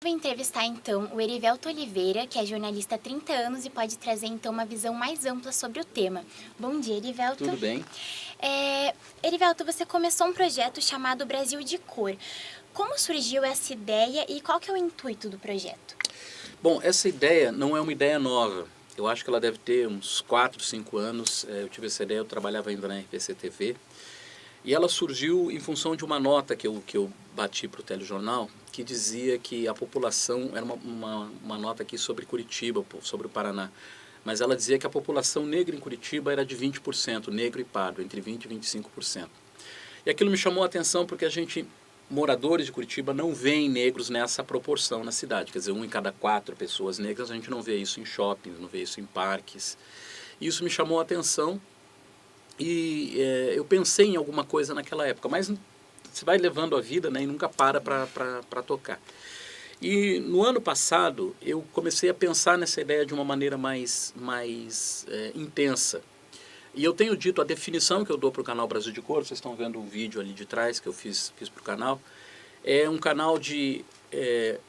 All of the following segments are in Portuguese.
Vou entrevistar então o Erivelto Oliveira, que é jornalista há 30 anos e pode trazer então uma visão mais ampla sobre o tema. Bom dia, Erivelto. Tudo bem. Erivelto, você começou um projeto chamado Brasil de Cor. Como surgiu essa ideia e qual que é o intuito do projeto? Bom, essa ideia não é uma ideia nova. Eu acho que ela deve ter uns 4, 5 anos. Eu tive essa ideia, eu trabalhava ainda na RPC TV. E ela surgiu em função de uma nota que eu bati para o telejornal, que dizia que a população, era uma nota aqui sobre Curitiba, sobre o Paraná, mas ela dizia que a população negra em Curitiba era de 20%, negro e pardo, entre 20% e 25%. E aquilo me chamou a atenção porque a gente, moradores de Curitiba, não veem negros nessa proporção na cidade. Quer dizer, 1 em cada 4 pessoas negras, a gente não vê isso em shoppings, não vê isso em parques. E isso me chamou a atenção e eu pensei em alguma coisa naquela época, mas você vai levando a vida, né, e nunca para tocar. E no ano passado eu comecei a pensar nessa ideia de uma maneira mais intensa. E eu tenho dito, a definição que eu dou para o canal Brasil de Cor, vocês estão vendo um vídeo ali de trás que eu fiz para o canal, é um canal de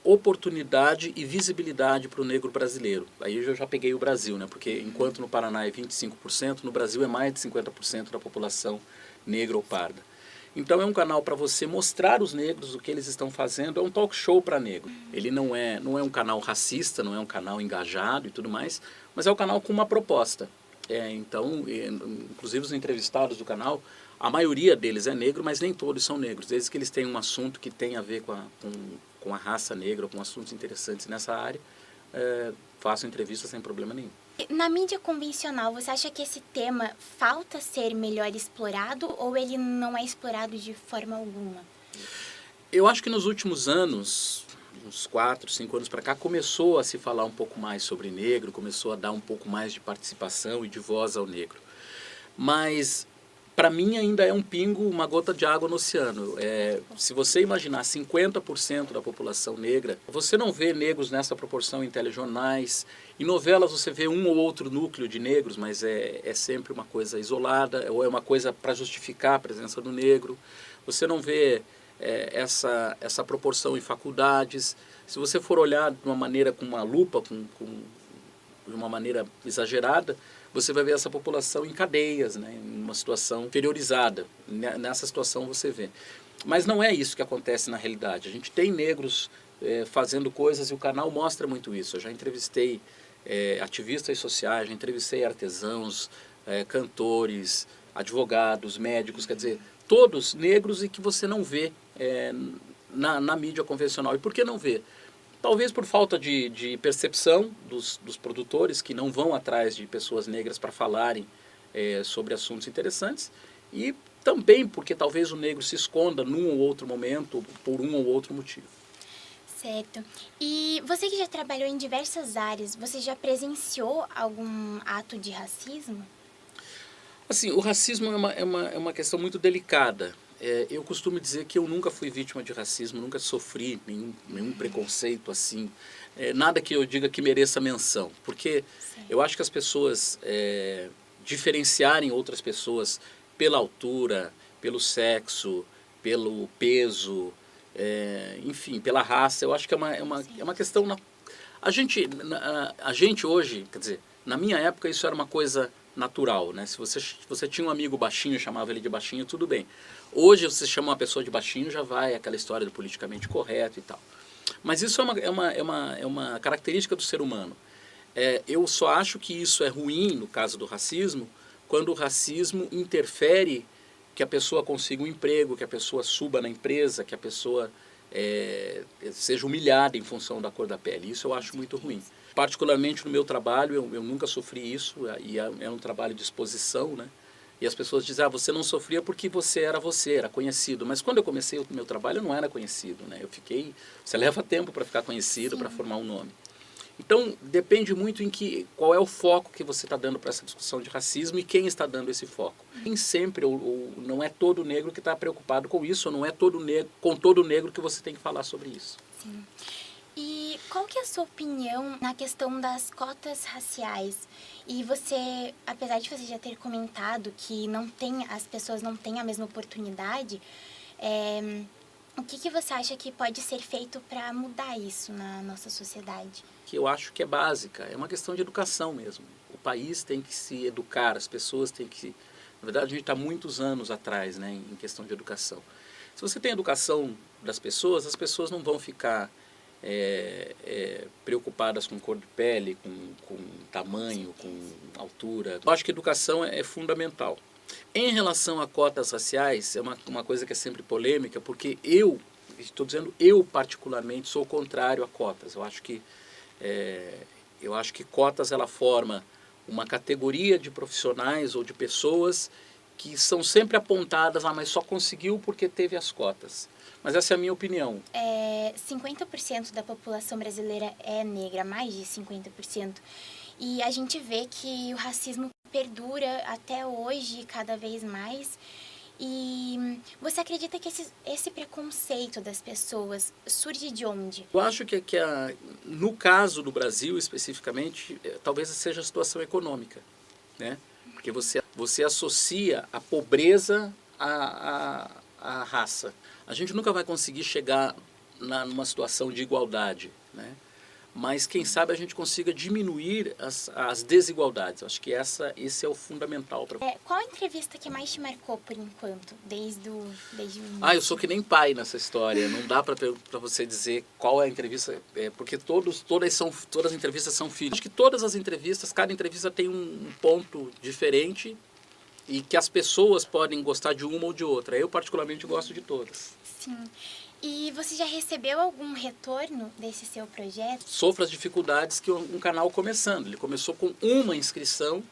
oportunidade e visibilidade para o negro brasileiro. Aí eu já peguei o Brasil, né? Porque enquanto no Paraná é 25%, no Brasil é mais de 50% da população negra ou parda. Então é um canal para você mostrar os negros o que eles estão fazendo, é um talk show para negro. Ele não é um canal racista, não é um canal engajado e tudo mais, mas é um canal com uma proposta. Então, inclusive os entrevistados do canal, a maioria deles é negro, mas nem todos são negros. Desde que eles têm um assunto que tem a ver com a raça negra, com assuntos interessantes nessa área, faço entrevista sem problema nenhum. Na mídia convencional, você acha que esse tema falta ser melhor explorado ou ele não é explorado de forma alguma? Eu acho que nos últimos anos, uns 4, 5 anos para cá, começou a se falar um pouco mais sobre negro, começou a dar um pouco mais de participação e de voz ao negro. Mas, para mim, ainda é um pingo, uma gota de água no oceano. Se você imaginar 50% da população negra, você não vê negros nessa proporção em telejornais. Em novelas você vê um ou outro núcleo de negros, mas é sempre uma coisa isolada, ou é uma coisa para justificar a presença do negro. Você não vê essa proporção em faculdades. Se você for olhar de uma maneira com uma lupa, de uma maneira exagerada, você vai ver essa população em cadeias, né, em uma situação inferiorizada. Nessa situação você vê. Mas não é isso que acontece na realidade. A gente tem negros fazendo coisas e o canal mostra muito isso. Eu já entrevistei ativistas sociais, já entrevistei artesãos, cantores, advogados, médicos, quer dizer, todos negros e que você não vê na mídia convencional. E por que não vê? Talvez por falta de percepção dos produtores que não vão atrás de pessoas negras para falarem sobre assuntos interessantes e também porque talvez o negro se esconda num ou outro momento por um ou outro motivo. Certo. E você que já trabalhou em diversas áreas, você já presenciou algum ato de racismo? Assim, o racismo é uma questão muito delicada. Eu costumo dizer que eu nunca fui vítima de racismo, nunca sofri nenhum preconceito assim. Nada que eu diga que mereça menção. Porque eu acho que as pessoas diferenciarem outras pessoas pela altura, pelo sexo, pelo peso, enfim, pela raça, eu acho que é uma questão... A gente hoje, quer dizer, na minha época isso era uma coisa natural, né? Se você tinha um amigo baixinho, chamava ele de baixinho, tudo bem. Hoje você chama uma pessoa de baixinho, já vai aquela história do politicamente correto e tal. Mas isso é uma característica do ser humano. Eu só acho que isso é ruim, no caso do racismo, quando o racismo interfere que a pessoa consiga um emprego, que a pessoa suba na empresa, que a pessoa seja humilhada em função da cor da pele. Isso eu acho muito ruim. Particularmente no meu trabalho, eu nunca sofri isso, e é um trabalho de exposição, né? E as pessoas dizem, você não sofria porque você, era conhecido. Mas quando eu comecei o meu trabalho, eu não era conhecido, né? Você leva tempo para ficar conhecido, para formar um nome. Então, depende muito qual é o foco que você está dando para essa discussão de racismo e quem está dando esse foco. Nem sempre, ou não é todo negro que está preocupado com isso, ou não é com todo negro que você tem que falar sobre isso. Sim. E qual que é a sua opinião na questão das cotas raciais? E você, apesar de você já ter comentado que as pessoas não têm a mesma oportunidade, O que você acha que pode ser feito para mudar isso na nossa sociedade? Que eu acho que é básica, é uma questão de educação mesmo. O país tem que se educar, as pessoas têm que... Na verdade, a gente está muitos anos atrás, né, em questão de educação. Se você tem educação das pessoas, as pessoas não vão ficar preocupadas com cor de pele, com tamanho, com altura. Eu acho que educação é fundamental. Em relação a cotas raciais, é uma coisa que é sempre polêmica, porque estou dizendo, eu particularmente sou contrário a cotas. Eu acho que cotas ela forma uma categoria de profissionais ou de pessoas que são sempre apontadas, mas só conseguiu porque teve as cotas. Mas essa é a minha opinião. 50% da população brasileira é negra, mais de 50%. E a gente vê que o racismo perdura até hoje, cada vez mais. E você acredita que esse preconceito das pessoas surge de onde? Eu acho que no caso do Brasil, especificamente, talvez seja a situação econômica, né? Porque você associa a pobreza à raça. A gente nunca vai conseguir chegar numa situação de igualdade, né? Mas quem sabe a gente consiga diminuir as desigualdades. Acho que esse é o fundamental. Qual a entrevista que mais te marcou por enquanto, desde o início? Eu sou que nem pai nessa história. Não dá para você dizer qual é a entrevista, porque todas as entrevistas são filhos. Acho que todas as entrevistas, cada entrevista tem um ponto diferente e que as pessoas podem gostar de uma ou de outra. Eu particularmente gosto de todas. Sim. E você já recebeu algum retorno desse seu projeto? Sofro as dificuldades que um canal começando. Ele começou com uma inscrição,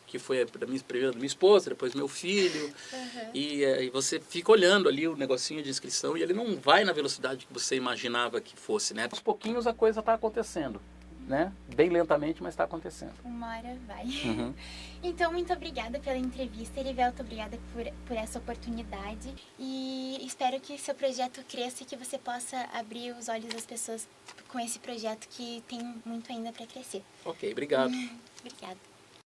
que foi primeiro da minha esposa, depois meu filho. Uhum. E você fica olhando ali o negocinho de inscrição e ele não vai na velocidade que você imaginava que fosse, né? Aos pouquinhos a coisa está acontecendo, né? Bem lentamente, mas está acontecendo. Uma hora vai. Uhum. Então, muito obrigada pela entrevista, Erivelto. Obrigada por essa oportunidade. E espero que seu projeto cresça e que você possa abrir os olhos das pessoas com esse projeto que tem muito ainda para crescer. Ok, obrigado. Obrigada.